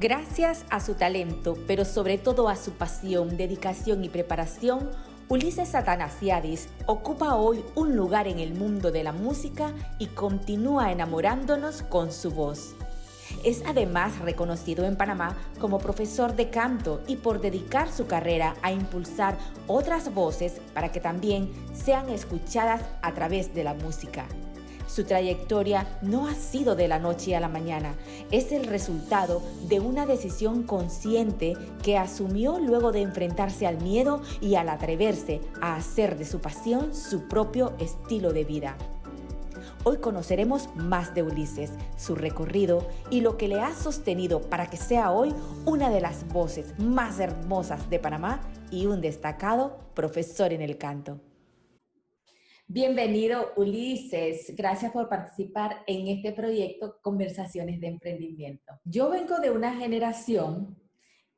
Gracias a su talento, pero sobre todo a su pasión, dedicación y preparación, Ulises Atanasiadis ocupa hoy un lugar en el mundo de la música y continúa enamorándonos con su voz. Es además reconocido en Panamá como profesor de canto y por dedicar su carrera a impulsar otras voces para que también sean escuchadas a través de la música. Su trayectoria no ha sido de la noche a la mañana, es el resultado de una decisión consciente que asumió luego de enfrentarse al miedo y al atreverse a hacer de su pasión su propio estilo de vida. Hoy conoceremos más de Ulises, su recorrido y lo que le ha sostenido para que sea hoy una de las voces más hermosas de Panamá y un destacado profesor en el canto. Bienvenido, Ulises. Gracias por participar en este proyecto Conversaciones de Emprendimiento. Yo vengo de una generación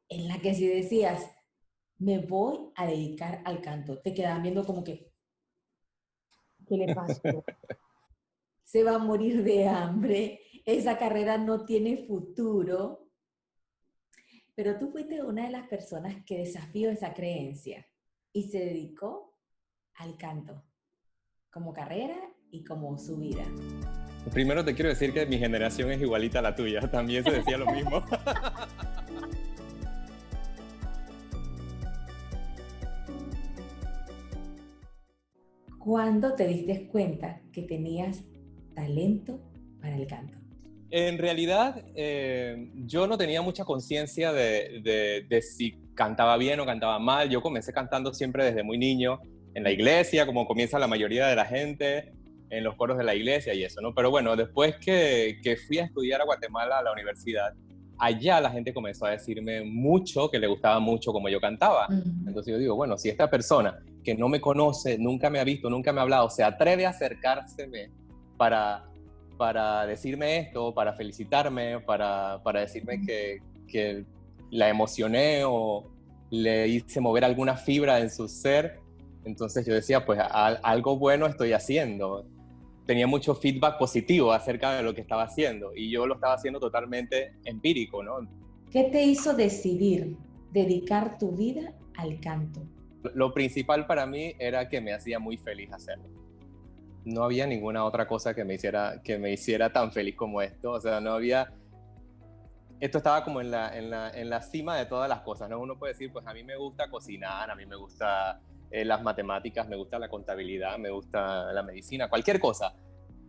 en la que si decías, me voy a dedicar al canto, te quedaban viendo como que, ¿qué le pasó? Se va a morir de hambre, esa carrera no tiene futuro. Pero tú fuiste una de las personas que desafió esa creencia y se dedicó al canto, como carrera y como su vida. Primero te quiero decir que mi generación es igualita a la tuya, también se decía lo mismo. ¿Cuándo te diste cuenta que tenías talento para el canto? En realidad, yo no tenía mucha conciencia de si cantaba bien o cantaba mal. Yo comencé cantando siempre desde muy niño, en la iglesia, como comienza la mayoría de la gente, en los coros de la iglesia y eso, ¿no? Pero bueno, después que fui a estudiar a Guatemala, a la universidad, allá la gente comenzó a decirme mucho, que le gustaba mucho como yo cantaba. Entonces yo digo, bueno, si esta persona que no me conoce, nunca me ha visto, nunca me ha hablado, se atreve a acercárseme para decirme esto, para felicitarme, para decirme que la emocioné o le hice mover alguna fibra en su ser. Entonces yo decía, pues algo bueno estoy haciendo. Tenía mucho feedback positivo acerca de lo que estaba haciendo y yo lo estaba haciendo totalmente empírico, ¿no? ¿Qué te hizo decidir dedicar tu vida al canto? Lo principal para mí era que me hacía muy feliz hacerlo. No había ninguna otra cosa que me hiciera tan feliz como esto. O sea, no había... Esto estaba como en la cima de todas las cosas, ¿no? Uno puede decir, pues a mí me gusta cocinar, a mí me gusta las matemáticas, me gusta la contabilidad, me gusta la medicina, cualquier cosa.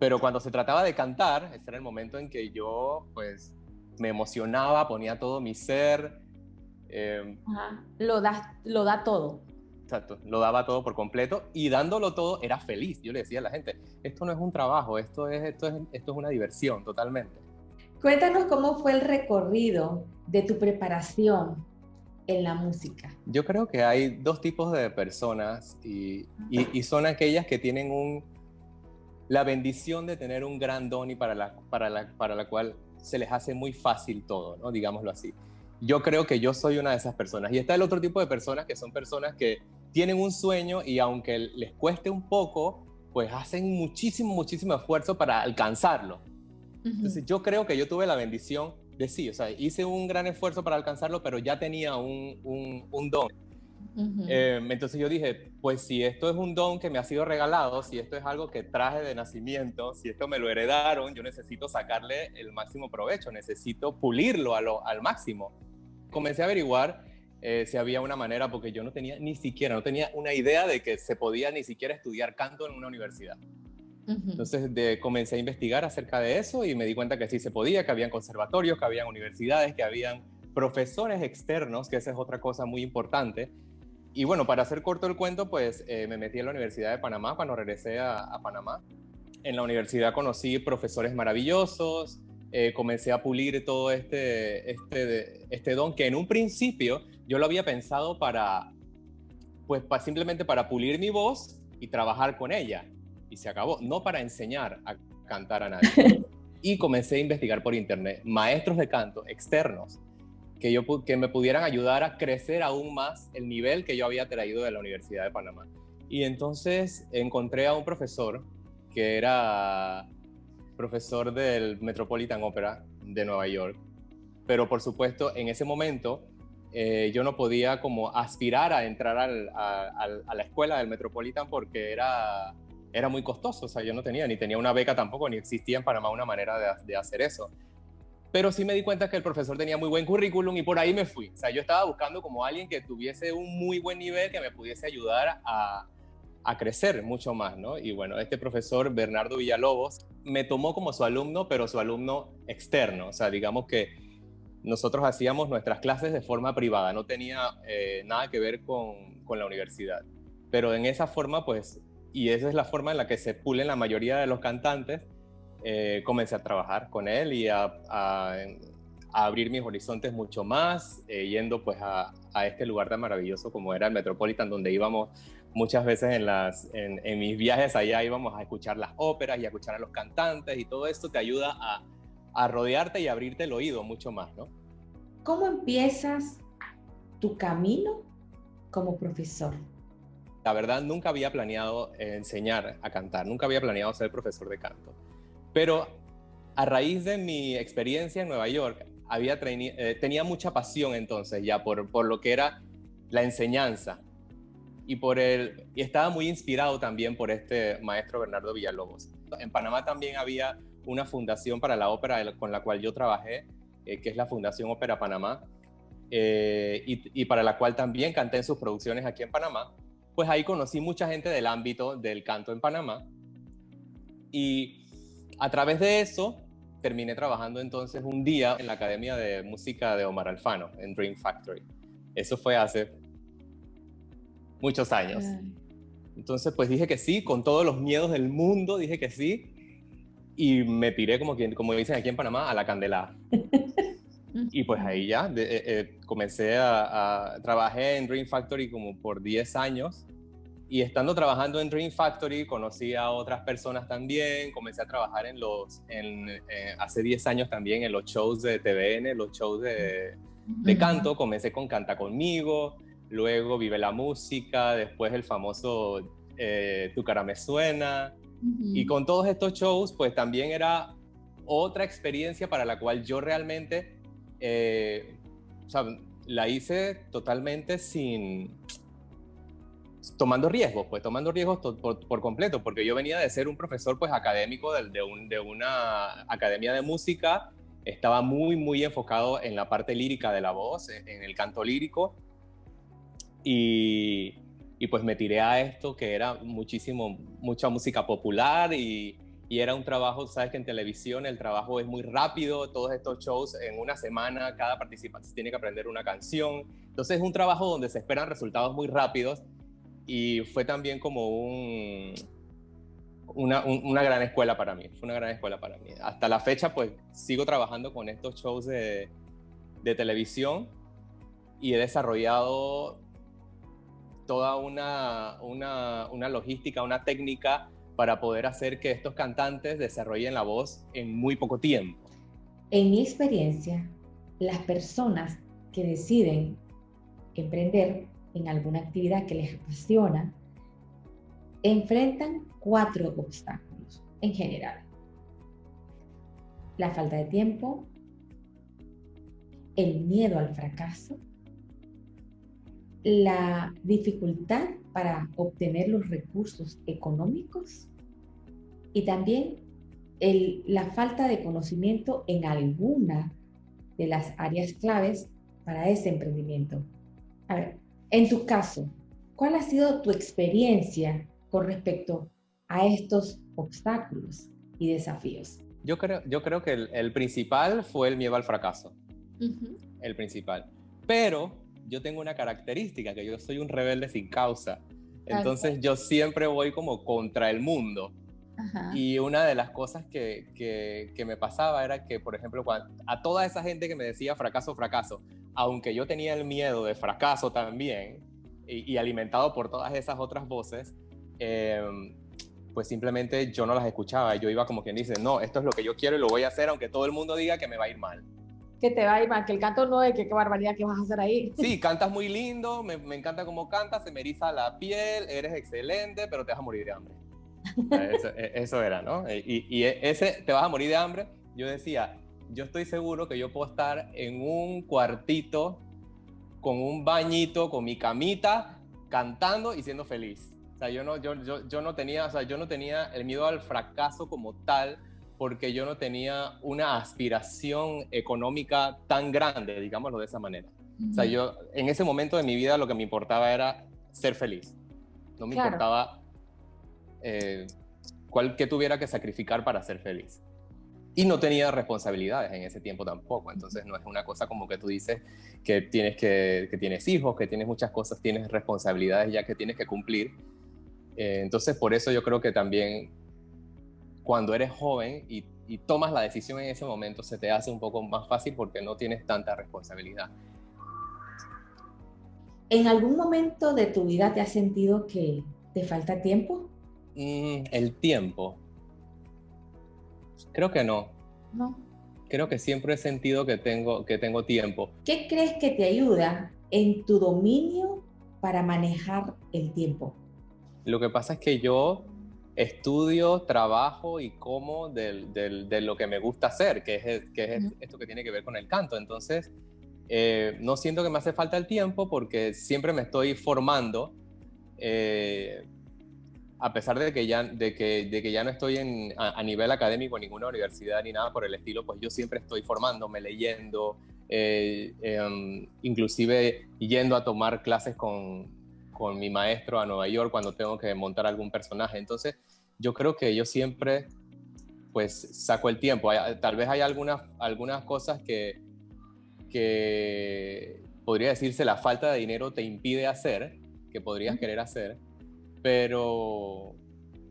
Pero cuando se trataba de cantar, ese era el momento en que yo, pues, me emocionaba, ponía todo mi ser. Lo da todo. Exacto, lo daba todo por completo y dándolo todo era feliz. Yo le decía a la gente, esto no es un trabajo, esto es una diversión totalmente. Cuéntanos cómo fue el recorrido de tu preparación en la música. Yo creo que hay dos tipos de personas y son aquellas que tienen la bendición de tener un gran don y para la cual se les hace muy fácil todo, ¿no? Digámoslo así. Yo creo que yo soy una de esas personas. Y está el otro tipo de personas que son personas que tienen un sueño y aunque les cueste un poco, pues hacen muchísimo esfuerzo para alcanzarlo. Entonces yo creo que yo tuve la bendición de sí, o sea, hice un gran esfuerzo para alcanzarlo, pero ya tenía un don. Entonces yo dije, pues si esto es un don que me ha sido regalado, si esto es algo que traje de nacimiento, si esto me lo heredaron, yo necesito sacarle el máximo provecho, necesito pulirlo al máximo. Comencé a averiguar si había una manera, porque yo no tenía una idea de que se podía ni siquiera estudiar canto en una universidad. Entonces comencé a investigar acerca de eso y me di cuenta que sí se podía, que habían conservatorios, que habían universidades, que habían profesores externos, que esa es otra cosa muy importante. Y bueno, para hacer corto el cuento, pues me metí en la Universidad de Panamá cuando regresé a Panamá. En la universidad conocí profesores maravillosos, comencé a pulir todo este don que en un principio yo lo había pensado simplemente para pulir mi voz y trabajar con ella. Y se acabó, no para enseñar a cantar a nadie. Y comencé a investigar por internet maestros de canto externos que me pudieran ayudar a crecer aún más el nivel que yo había traído de la Universidad de Panamá. Y entonces encontré a un profesor que era profesor del Metropolitan Opera de Nueva York pero por supuesto en ese momento yo no podía como aspirar a entrar a la escuela del Metropolitan porque era muy costoso, o sea, yo no tenía, ni tenía una beca tampoco, ni existía en Panamá una manera de hacer eso. Pero sí me di cuenta que el profesor tenía muy buen currículum y por ahí me fui. O sea, yo estaba buscando como alguien que tuviese un muy buen nivel que me pudiese ayudar a crecer mucho más, ¿no? Y bueno, este profesor, Bernardo Villalobos, me tomó como su alumno, pero su alumno externo. O sea, digamos que nosotros hacíamos nuestras clases de forma privada, no tenía nada que ver con la universidad. Pero en esa forma, pues, y esa es la forma en la que se pulen la mayoría de los cantantes, comencé a trabajar con él y a abrir mis horizontes mucho más, yendo pues a este lugar tan maravilloso como era el Metropolitan, donde íbamos muchas veces en mis viajes allá, íbamos a escuchar las óperas y a escuchar a los cantantes, y todo esto te ayuda a rodearte y abrirte el oído mucho más, ¿no? ¿Cómo empiezas tu camino como profesor? La verdad, nunca había planeado enseñar a cantar, nunca había planeado ser profesor de canto. Pero a raíz de mi experiencia en Nueva York, tenía mucha pasión entonces ya por lo que era la enseñanza. Y estaba muy inspirado también por este maestro Bernardo Villalobos. En Panamá también había una fundación para la ópera con la cual yo trabajé, que es la Fundación Ópera Panamá, y para la cual también canté en sus producciones aquí en Panamá. Pues ahí conocí mucha gente del ámbito del canto en Panamá, y a través de eso terminé trabajando entonces un día en la Academia de Música de Omar Alfano, en Dream Factory. Eso fue hace muchos años. Entonces pues dije que sí, con todos los miedos del mundo dije que sí, y me tiré, como dicen aquí en Panamá, a la candelada. Y pues ahí ya comencé trabajé en Dream Factory como por 10 años, y estando trabajando en Dream Factory conocí a otras personas también, comencé a trabajar hace 10 años también en los shows de TVN, los shows de canto. Comencé con Canta Conmigo, luego Vive la Música, después el famoso Tu Cara Me Suena, y con todos estos shows pues también era otra experiencia para la cual yo realmente o sea, la hice totalmente tomando riesgos por completo, porque yo venía de ser un profesor pues académico de una academia de música, estaba muy enfocado en la parte lírica de la voz, en el canto lírico, y pues me tiré a esto que era mucha música popular, y era un trabajo, sabes que en televisión el trabajo es muy rápido, todos estos shows en una semana, cada participante tiene que aprender una canción, entonces es un trabajo donde se esperan resultados muy rápidos, y fue también como una gran escuela para mí, fue una gran escuela para mí. Hasta la fecha pues sigo trabajando con estos shows de televisión, y he desarrollado toda una logística, una técnica para poder hacer que estos cantantes desarrollen la voz en muy poco tiempo. En mi experiencia, las personas que deciden emprender en alguna actividad que les apasiona, enfrentan 4 obstáculos en general. La falta de tiempo, el miedo al fracaso, la dificultad para obtener los recursos económicos y también la falta de conocimiento en alguna de las áreas claves para ese emprendimiento. A ver, en tu caso, ¿cuál ha sido tu experiencia con respecto a estos obstáculos y desafíos? Yo creo que el principal fue el miedo al fracaso. El principal. Pero yo tengo una característica, que yo soy un rebelde sin causa. Entonces yo siempre voy como contra el mundo. Y una de las cosas que me pasaba era que, por ejemplo, a toda esa gente que me decía fracaso, aunque yo tenía el miedo de fracaso también, y alimentado por todas esas otras voces, pues simplemente yo no las escuchaba. Yo iba como quien dice, no, esto es lo que yo quiero y lo voy a hacer, aunque todo el mundo diga que me va a ir mal. Que te va a ir mal, que el canto no es, que qué barbaridad que vas a hacer ahí. Sí, cantas muy lindo, me encanta cómo cantas, se me eriza la piel, eres excelente, pero te vas a morir de hambre. Eso era, ¿no? Y ese te vas a morir de hambre, yo decía, yo estoy seguro que yo puedo estar en un cuartito con un bañito, con mi camita, cantando y siendo feliz. O sea, yo no tenía, o sea, yo no tenía el miedo al fracaso como tal, porque yo no tenía una aspiración económica tan grande, digámoslo de esa manera. O sea, yo en ese momento de mi vida lo que me importaba era ser feliz. No me importaba qué tuviera que sacrificar para ser feliz. Y no tenía responsabilidades en ese tiempo tampoco. Entonces no es una cosa como que tú dices que tienes hijos, que tienes muchas cosas, tienes responsabilidades ya que tienes que cumplir. Entonces por eso yo creo que también cuando eres joven y tomas la decisión en ese momento se te hace un poco más fácil porque no tienes tanta responsabilidad. ¿En algún momento de tu vida te has sentido que te falta tiempo? El tiempo. Creo que no. No. Creo que siempre he sentido que tengo tiempo. ¿Qué crees que te ayuda en tu dominio para manejar el tiempo? Lo que pasa es que yo estudio, trabajo y como de lo que me gusta hacer, que es esto que tiene que ver con el canto. Entonces, no siento que me hace falta el tiempo porque siempre me estoy formando. A pesar de que ya no estoy a nivel académico en ninguna universidad ni nada por el estilo, pues yo siempre estoy formándome, leyendo, inclusive yendo a tomar clases con mi maestro a Nueva York cuando tengo que montar algún personaje. Entonces, yo creo que yo siempre pues saco el tiempo. Tal vez hay algunas cosas que podría decirse la falta de dinero te impide hacer, que podrías querer hacer, pero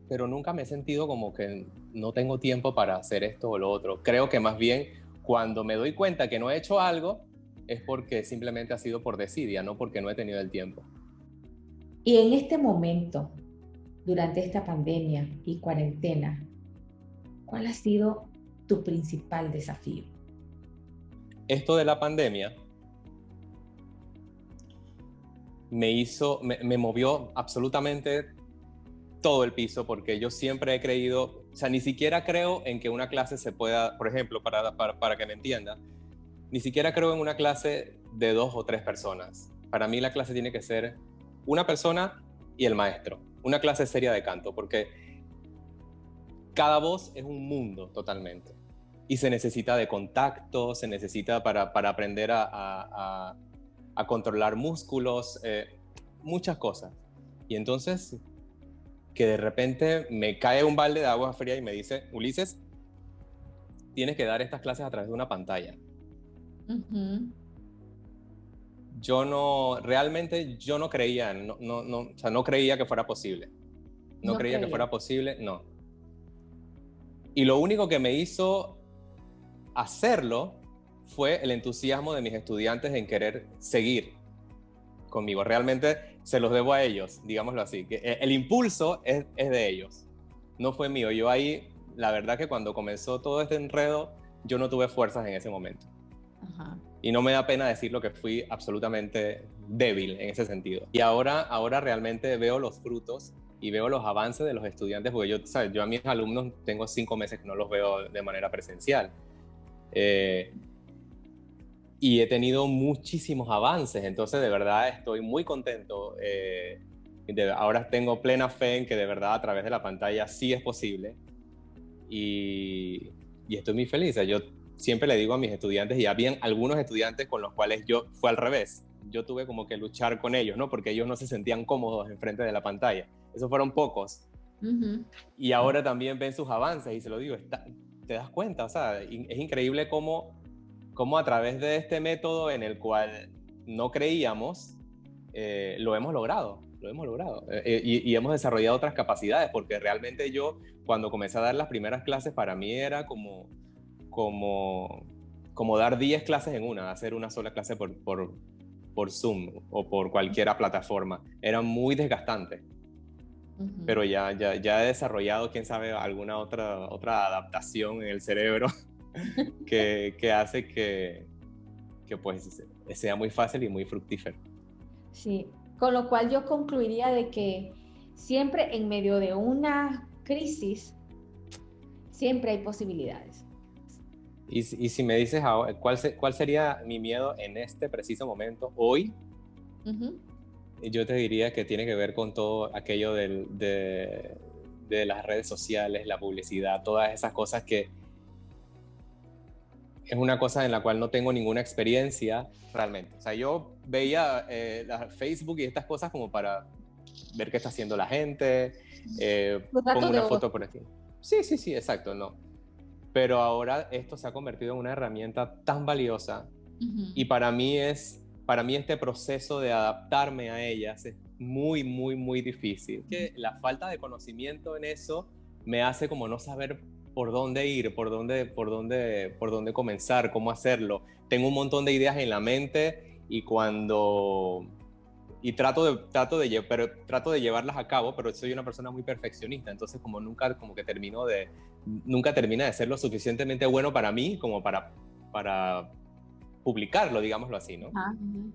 nunca me he sentido como que no tengo tiempo para hacer esto o lo otro. Creo que más bien cuando me doy cuenta que no he hecho algo es porque simplemente ha sido por desidia, no porque no he tenido el tiempo. Y en este momento, durante esta pandemia y cuarentena, ¿cuál ha sido tu principal desafío? Esto de la pandemia me movió absolutamente todo el piso, porque yo siempre he creído, o sea, ni siquiera creo en que una clase se pueda, por ejemplo, para que me entienda, ni siquiera creo en una clase de 2 o 3 personas. Para mí la clase tiene que ser una persona y el maestro, una clase seria de canto, porque cada voz es un mundo totalmente. Y se necesita de contacto, se necesita para aprender a controlar músculos, muchas cosas. Y entonces, que de repente me cae un balde de agua fría y me dice, Ulises, tienes que dar estas clases a través de una pantalla. Realmente yo no creía, o sea, no creía que fuera posible. No creía que fuera posible, no. Y lo único que me hizo hacerlo fue el entusiasmo de mis estudiantes en querer seguir conmigo. Realmente se los debo a ellos, digámoslo así. Que el impulso es de ellos, no fue mío. Yo ahí, la verdad que cuando comenzó todo este enredo, yo no tuve fuerzas en ese momento. Ajá. Y no me da pena decirlo que fui absolutamente débil en ese sentido. Y ahora realmente veo los frutos y veo los avances de los estudiantes, porque yo a mis alumnos tengo 5 meses que no los veo de manera presencial. Y he tenido muchísimos avances, entonces de verdad estoy muy contento. Ahora tengo plena fe en que de verdad a través de la pantalla sí es posible y estoy muy feliz. Yo siempre le digo a mis estudiantes, y habían algunos estudiantes con los cuales yo fue al revés, yo tuve como que luchar con ellos, ¿no? Porque ellos no se sentían cómodos enfrente de la pantalla, esos fueron pocos. Y ahora también ven sus avances y se lo digo, te das cuenta, o sea, es increíble cómo a través de este método en el cual no creíamos, lo hemos logrado. Y hemos desarrollado otras capacidades, porque realmente yo, cuando comencé a dar las primeras clases, para mí era como dar 10 clases en una, hacer una sola clase por Zoom o por cualquier plataforma. Era muy desgastante. Pero ya he desarrollado, quién sabe, alguna otra adaptación en el cerebro que hace que pues sea muy fácil y muy fructífero. Sí, con lo cual yo concluiría de que siempre en medio de una crisis, siempre hay posibilidades. Y si me dices ahora, ¿cuál sería mi miedo en este preciso momento, hoy? Ujú. Yo te diría que tiene que ver con todo aquello de las redes sociales, la publicidad, todas esas cosas que es una cosa en la cual no tengo ninguna experiencia realmente. O sea, yo veía Facebook y estas cosas como para ver qué está haciendo la gente, Los pongo datos de una voz. foto por aquí. Sí, sí, sí, exacto, no. Pero ahora esto se ha convertido en una herramienta tan valiosa Ujú. y para mí este proceso de adaptarme a ellas es muy, muy, muy difícil. Que la falta de conocimiento en eso me hace como no saber por dónde ir, por dónde comenzar, cómo hacerlo. Tengo un montón de ideas en la mente y trato de llevarlas a cabo, pero soy una persona muy perfeccionista, entonces como nunca termina de ser lo suficientemente bueno para mí como para publicarlo, digámoslo así, ¿no? Ajá, ujú.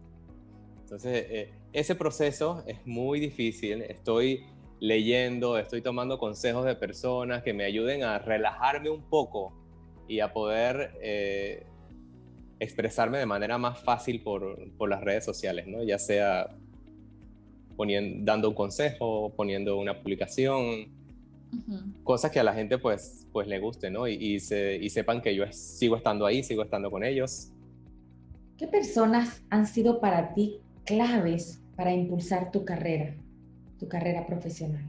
Entonces, ese proceso es muy difícil. Estoy leyendo, estoy tomando consejos de personas que me ayuden a relajarme un poco y a poder expresarme de manera más fácil por las redes sociales, ¿no? Ya sea dando un consejo, poniendo una publicación, Ujú. cosas que a la gente pues le guste, ¿no? Y sepan que yo sigo estando ahí, sigo estando con ellos. ¿Qué personas han sido para ti claves para impulsar tu carrera profesional?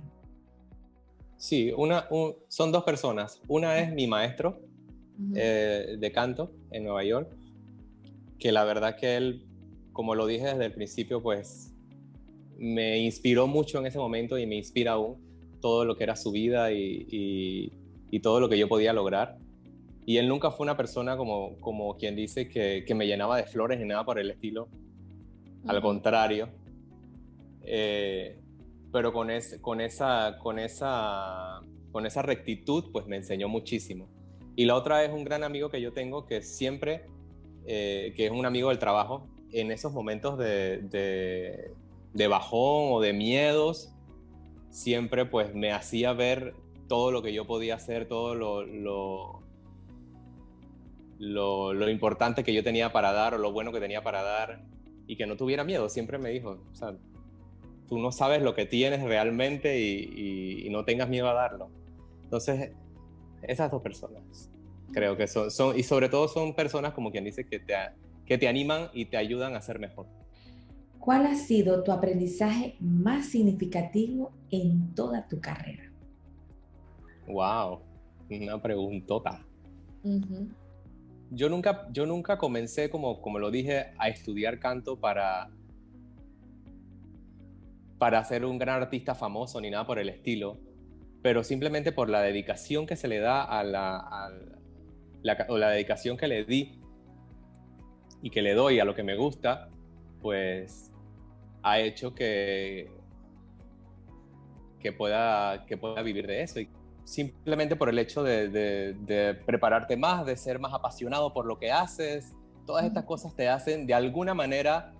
Sí, son dos personas. Una es mi maestro Ujú. de canto en Nueva York, que la verdad que él, como lo dije desde el principio, pues me inspiró mucho en ese momento y me inspira aún todo lo que era su vida y todo lo que yo podía lograr. Y él nunca fue una persona como quien dice que me llenaba de flores ni nada por el estilo. Al Ujú. contrario. Eh, pero con esa rectitud, pues me enseñó muchísimo. Y la otra es un gran amigo que yo tengo que siempre, que es un amigo del trabajo, en esos momentos de bajón o de miedos, siempre pues me hacía ver todo lo que yo podía hacer, todo lo importante que yo tenía para dar o lo bueno que tenía para dar y que no tuviera miedo. Siempre me dijo, o sea, tú no sabes lo que tienes realmente y no tengas miedo a darlo. Entonces, esas dos personas creo que y sobre todo son personas como quien dice que te animan y te ayudan a ser mejor. ¿Cuál ha sido tu aprendizaje más significativo en toda tu carrera? Wow, una preguntota. Ujú. Yo nunca comencé, como lo dije, a estudiar canto para ser un gran artista famoso ni nada por el estilo, pero simplemente por la dedicación que se le da o la dedicación que le di y que le doy a lo que me gusta, pues ha hecho que pueda vivir de eso. Y simplemente por el hecho de prepararte más, de ser más apasionado por lo que haces, todas estas cosas te hacen de alguna manera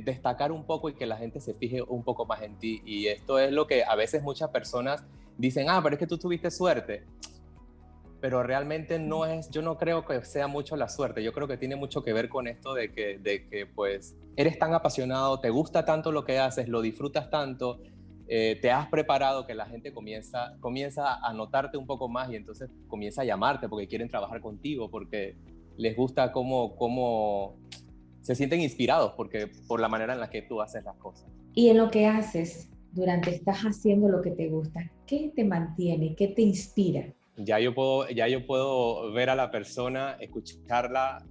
destacar un poco y que la gente se fije un poco más en ti. Y esto es lo que a veces muchas personas dicen, pero es que tú tuviste suerte, pero realmente yo no creo que sea mucho la suerte, yo creo que tiene mucho que ver con esto de que pues eres tan apasionado, te gusta tanto lo que haces, lo disfrutas tanto, te has preparado que la gente comienza a notarte un poco más y entonces comienza a llamarte porque quieren trabajar contigo, porque les gusta cómo se sienten inspirados por la manera en la que tú haces las cosas. Y en lo que haces, durante estás haciendo lo que te gusta, ¿qué te mantiene? ¿Qué te inspira? Ya yo puedo ver a la persona, escucharla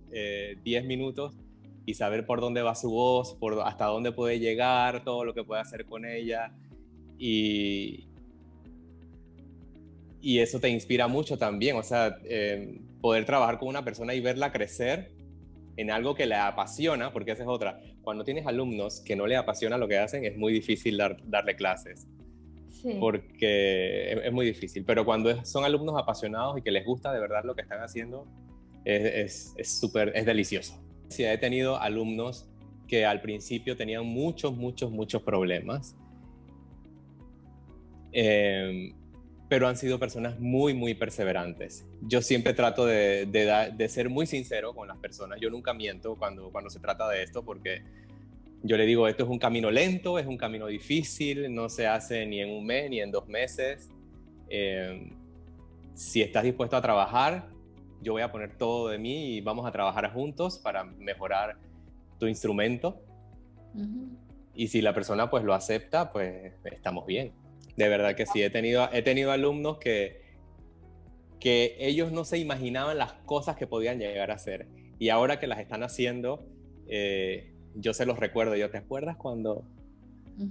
10 minutos y saber por dónde va su voz, hasta dónde puede llegar, todo lo que puede hacer con ella. Y, y eso te inspira mucho también, o sea, poder trabajar con una persona y verla crecer en algo que le apasiona, porque esa es otra. Cuando tienes alumnos que no les apasiona lo que hacen, es muy difícil darle clases Sí. porque es muy difícil. Pero cuando son alumnos apasionados y que les gusta de verdad lo que están haciendo, es delicioso. Sí, he tenido alumnos que al principio tenían muchos, muchos, muchos problemas. pero han sido personas muy, muy perseverantes. Yo siempre trato de ser muy sincero con las personas. Yo nunca miento cuando se trata de esto, porque yo le digo, esto es un camino lento, es un camino difícil, no se hace ni en un mes ni en 2 meses. Si estás dispuesto a trabajar, yo voy a poner todo de mí y vamos a trabajar juntos para mejorar tu instrumento. Uh-huh. Y si la persona pues lo acepta, pues estamos bien. De verdad que sí, he tenido alumnos que ellos no se imaginaban las cosas que podían llegar a hacer. Y ahora que las están haciendo, yo se los recuerdo. ¿Te acuerdas cuando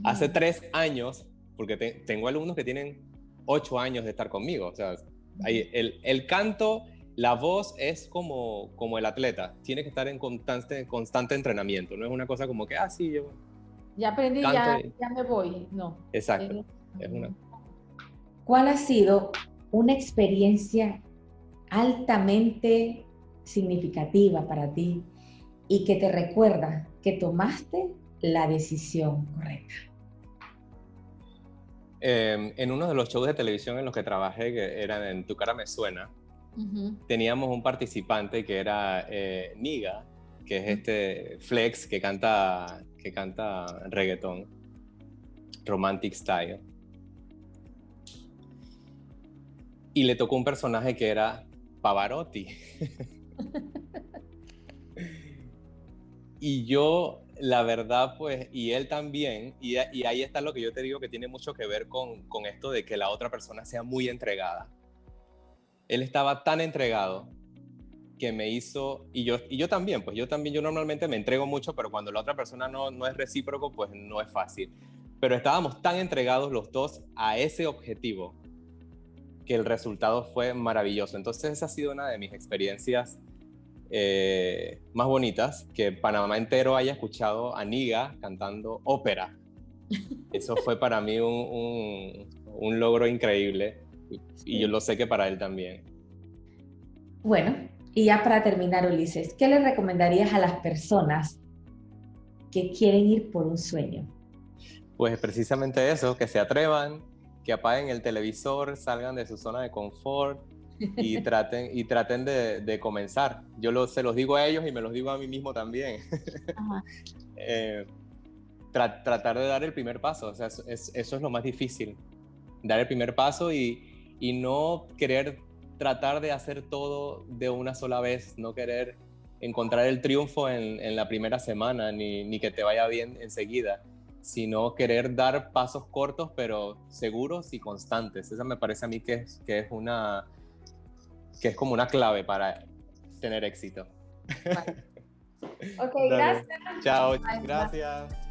hace 3 años, porque tengo alumnos que tienen 8 años de estar conmigo? O sea, el canto, la voz es como el atleta. Tiene que estar en constante entrenamiento. No es una cosa como que, sí, yo ya aprendí, ya me voy. No. Exacto. ¿Cuál ha sido una experiencia altamente significativa para ti y que te recuerda que tomaste la decisión correcta? En uno de los shows de televisión en los que trabajé, que era en Tu Cara Me Suena, uh-huh, teníamos un participante que era Niga, que es este flex que canta reggaetón, romantic style. Y le tocó un personaje que era Pavarotti. Y yo, la verdad, pues, y él también, y ahí está lo que yo te digo que tiene mucho que ver con esto de que la otra persona sea muy entregada. Él estaba tan entregado que me hizo, y yo también, pues yo normalmente me entrego mucho, pero cuando la otra persona no es recíproco, pues no es fácil. Pero estábamos tan entregados los dos a ese objetivo que el resultado fue maravilloso. Entonces esa ha sido una de mis experiencias más bonitas, que Panamá entero haya escuchado a Niga cantando ópera. Eso fue para mí un logro increíble, y yo lo sé que para él también. Bueno, y ya para terminar, Ulises, ¿qué le recomendarías a las personas que quieren ir por un sueño? Pues precisamente eso, que se atrevan, que apaguen el televisor, salgan de su zona de confort y traten de comenzar. Yo se los digo a ellos y me los digo a mí mismo también. Tratar de dar el primer paso, o sea, eso es lo más difícil. Dar el primer paso y no querer tratar de hacer todo de una sola vez, no querer encontrar el triunfo en la primera semana, ni que te vaya bien enseguida, sino querer dar pasos cortos pero seguros y constantes. Esa me parece a mí que es como una clave para tener éxito. Ok, gracias. Chao, gracias.